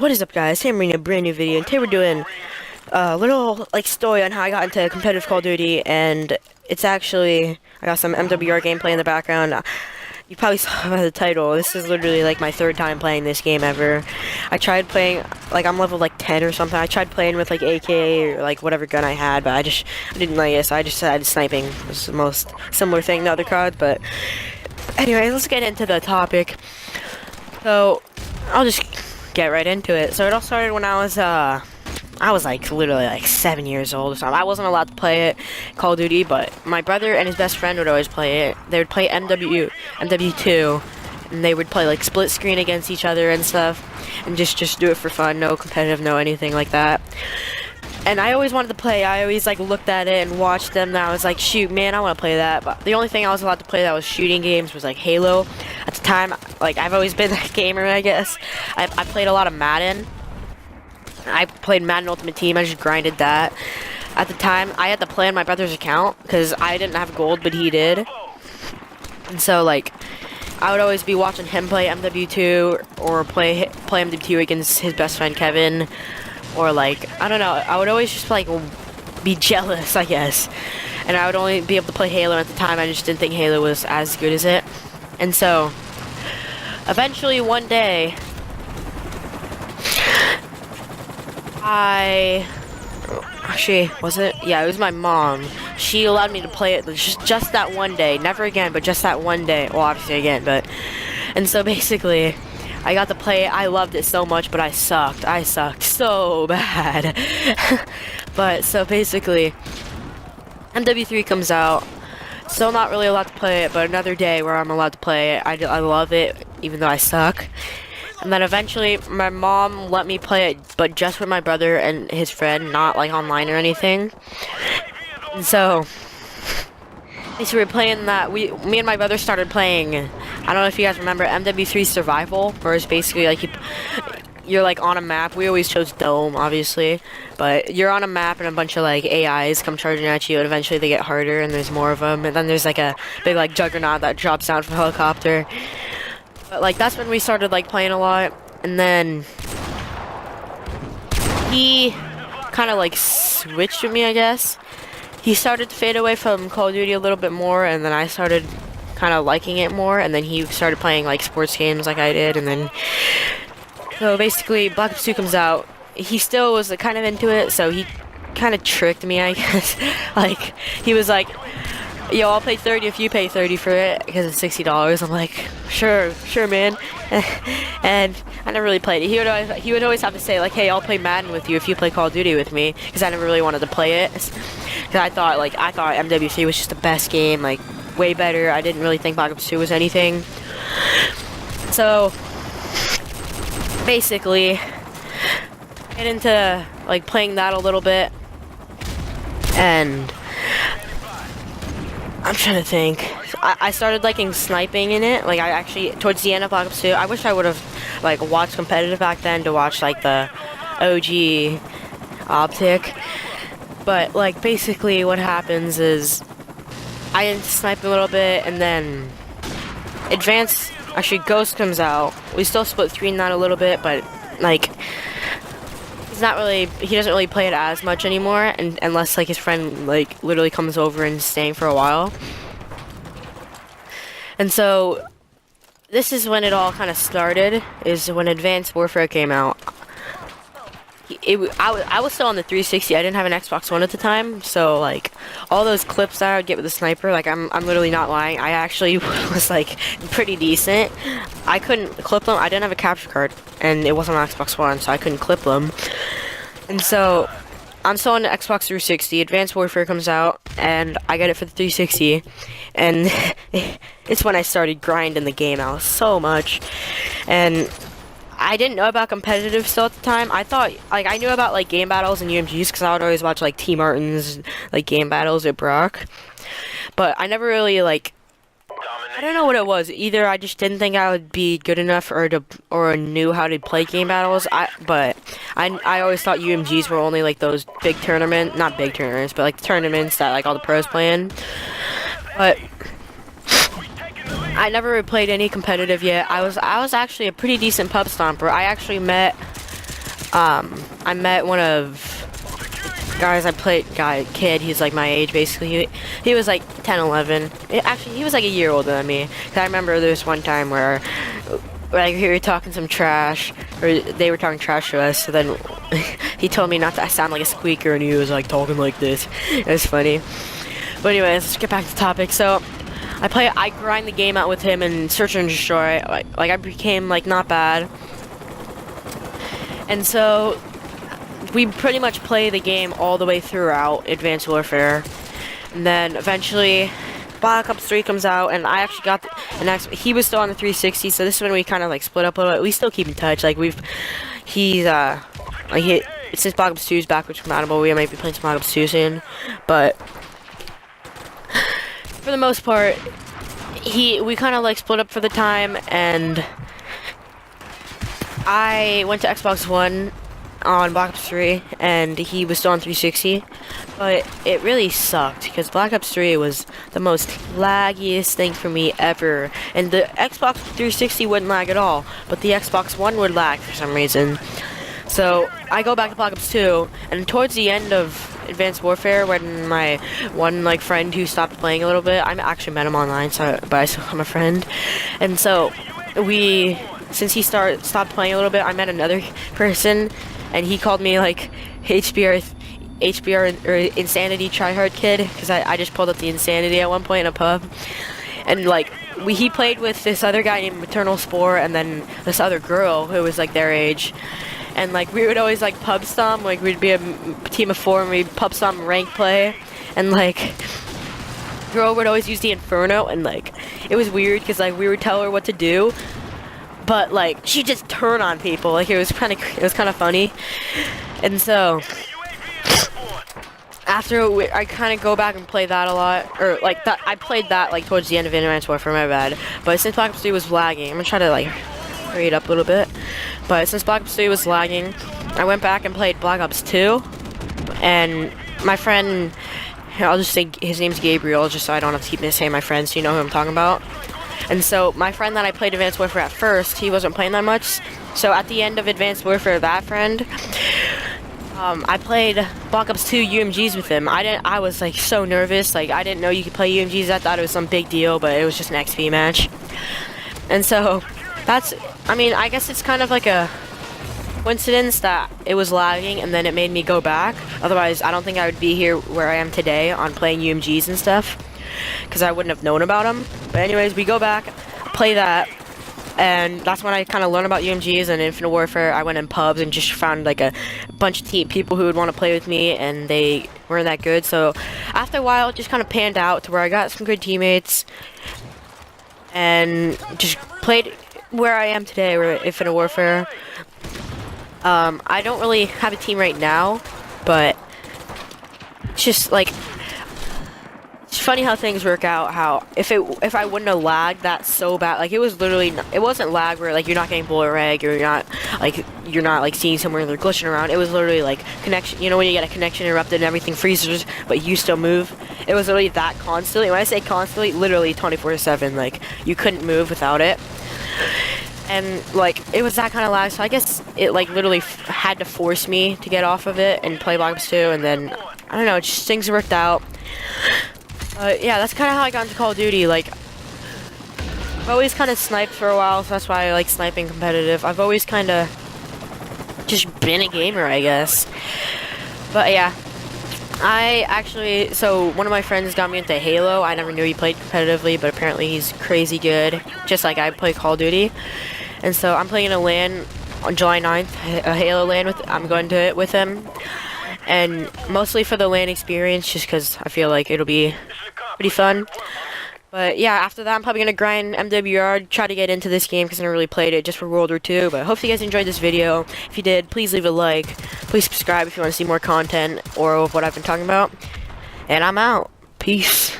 What is up, guys? Today I'm bringing a brand new video, and today we're doing a little story on how I got into competitive Call of Duty, and it's actually I got some MWR gameplay in the background. You probably saw by the title. This is literally like my third time playing this game ever. I tried playing I'm level 10 or something. I tried playing with AK or whatever gun I had, but I didn't like it, so I just decided sniping was the most similar thing to other CODs. But anyway, let's get into the topic. So I'll just get right into it. So it all started when I was literally 7 years old or something. I wasn't allowed to play it, Call of Duty, but my brother and his best friend would always play it. They would play MW2, and they would play split screen against each other and stuff, and just do it for fun, no competitive, no anything like that. And I always wanted to play. I always looked at it and watched them, and I was like, shoot, man, I want to play that. But the only thing I was allowed to play that was shooting games was Halo. At the time, I've always been a gamer, I guess. I played a lot of Madden. I played Madden Ultimate Team. I just grinded that. At the time, I had to play on my brother's account because I didn't have gold, but he did. And so I would always be watching him play MW2 or play MW2 against his best friend Kevin. Or I don't know, I would always just be jealous, I guess. And I would only be able to play Halo at the time. I just didn't think Halo was as good as it. And so eventually one day it was my mom. She allowed me to play it just that one day. Never again, but just that one day. Well, obviously again, but and so basically I got to play it. I loved it so much, but I sucked. I sucked so bad. But so basically, MW3 comes out. Still not really allowed to play it, but another day where I'm allowed to play it. I love it, even though I suck. And then eventually, my mom let me play it, but just with my brother and his friend, not online or anything. And so we were playing that. Me and my brother started playing. I don't know if you guys remember MW3 Survival, where it's basically you're on a map. We always chose Dome, obviously, but you're on a map and a bunch of AIs come charging at you, and eventually they get harder, and there's more of them. And then there's a big juggernaut that drops down from a helicopter. But that's when we started playing a lot, and then he kind of switched with me, I guess. He started to fade away from Call of Duty a little bit more, and then I started kind of liking it more, and then he started playing sports games like I did, and then so basically Black Ops 2 comes out. He still was kind of into it, so he kind of tricked me, I guess. He was like, yo, I'll pay 30 if you pay 30 for it, because it's $60. I'm like, sure, man. And I never really played it. He would always have to say hey, I'll play Madden with you if you play Call of Duty with me, because I never really wanted to play it. Because I thought MW3 was just the best game, way better. I didn't really think Black Ops 2 was anything. So basically, get into playing that a little bit, and I'm trying to think. I started liking sniping in it. I actually, towards the end of Black Ops 2, I wish I would have watched competitive back then to watch the OG optic. But basically what happens is I snipe a little bit, and then Ghost comes out. We still split screen that a little bit, but he doesn't really play it as much anymore, and unless his friend literally comes over and is staying for a while. And so this is when it all kind of started, is when Advanced Warfare came out. I was still on the 360. I didn't have an Xbox One at the time, so all those clips that I would get with the sniper, I'm literally not lying. I actually was pretty decent. I couldn't clip them. I didn't have a capture card, and it wasn't on Xbox One, so I couldn't clip them. And so I'm still on the Xbox 360. Advanced Warfare comes out, and I get it for the 360, and it's when I started grinding the game out so much. And I didn't know about competitive still at the time. I thought, I knew about, game battles and UMGs, because I would always watch, T. Martin's, game battles at Brock. But I never really, I don't know what it was. Either I just didn't think I would be good enough, or knew how to play game battles. But I always thought UMGs were only, those big not big tournaments, but, tournaments that, all the pros play in. But I never played any competitive yet. I was actually a pretty decent pub stomper. I actually met I met one of guys I played kid. He's like my age basically. He was like 10, 11. Actually, he was like a year older than me. 'Cause I remember there was one time where like we were talking some trash, or they were talking trash to us. So then he told me not to sound like a squeaker, and he was like talking like this. It was funny. But anyways, let's get back to the topic. So I grind the game out with him and search and destroy. Like I became like not bad. And so we pretty much play the game all the way throughout Advanced Warfare. And then eventually Black Ops 3 comes out, and I actually got the next. He was still on the 360, so this is when we kind of like split up a little bit. We still keep in touch. Like since Black Ops 2 is back, which is compatible, we might be playing some Black Ops 2 soon. But for the most part, we kind of like split up for the time, and I went to Xbox One on Black Ops 3, and he was still on 360, but it really sucked because Black Ops 3 was the most laggiest thing for me ever, and the Xbox 360 wouldn't lag at all, but the Xbox One would lag for some reason. So I go back to Black Ops 2, and towards the end of Advanced Warfare, when my one like friend who stopped playing a little bit, I actually met him online, but I still am a friend, and so since he stopped playing a little bit, I met another person, and he called me like HBR or Insanity Tryhard Kid, because I just pulled up the Insanity at one point in a pub, and like he played with this other guy named Maternal Spore, and then this other girl who was like their age, and like we would always like pub stomp, like we'd be a team of 4 and we'd pub stomp rank play, and like girl would always use the Inferno, and like it was weird because like we would tell her what to do, but like she'd just turn on people. Like it was kind of funny. And so after I kind of go back and play that a lot, or like that I played that like towards the end of Advanced Warfare, my bad. But since Black Ops 3 was lagging, I'm gonna try to like hurry it up a little bit. But since Black Ops 3 was lagging, I went back and played Black Ops 2, and my friend, I'll just say his name's Gabriel, just so I don't have to keep saying my friend, so you know who I'm talking about. And so my friend that I played Advanced Warfare at first, he wasn't playing that much. So at the end of Advanced Warfare, that friend, I played Black Ops 2 UMGs with him. I was like so nervous. Like I didn't know you could play UMGs. I thought it was some big deal, but it was just an XP match. And so I guess it's kind of like a coincidence that it was lagging, and then it made me go back. Otherwise, I don't think I would be here where I am today on playing UMGs and stuff, because I wouldn't have known about them. But anyways, we go back, play that, and that's when I kind of learned about UMGs and Infinite Warfare. I went in pubs and just found like a bunch of people who would want to play with me, and they weren't that good. So after a while, it just kind of panned out to where I got some good teammates, and just played where I am today, where Infinite Warfare. I don't really have a team right now, but it's just like, it's funny how things work out. How if I wouldn't have lagged that so bad, like it wasn't lag where like you're not getting bullet rag, or you're not like seeing somewhere they're glitching around. It was literally like connection. You know when you get a connection interrupted and everything freezes, but you still move. It was literally that constantly. When I say constantly, literally 24/7. Like you couldn't move without it. And like it was that kind of lag, so I guess it like literally had to force me to get off of it and play Black Ops 2, and then I don't know, just things worked out. Yeah, that's kind of how I got into Call of Duty. Like I've always kind of sniped for a while, so that's why I like sniping competitive. I've always kind of just been a gamer, I guess. But yeah, so one of my friends got me into Halo. I never knew he played competitively, but apparently he's crazy good, just like I play Call of Duty. And so I'm playing a LAN on July 9th, a Halo LAN I'm going to it with him. And mostly for the LAN experience, just because I feel like it'll be pretty fun. But yeah, after that I'm probably going to grind MWR, try to get into this game, because I never really played it, just for World War II. But hopefully you guys enjoyed this video. If you did, please leave a like. Please subscribe if you want to see more content or what I've been talking about. And I'm out. Peace.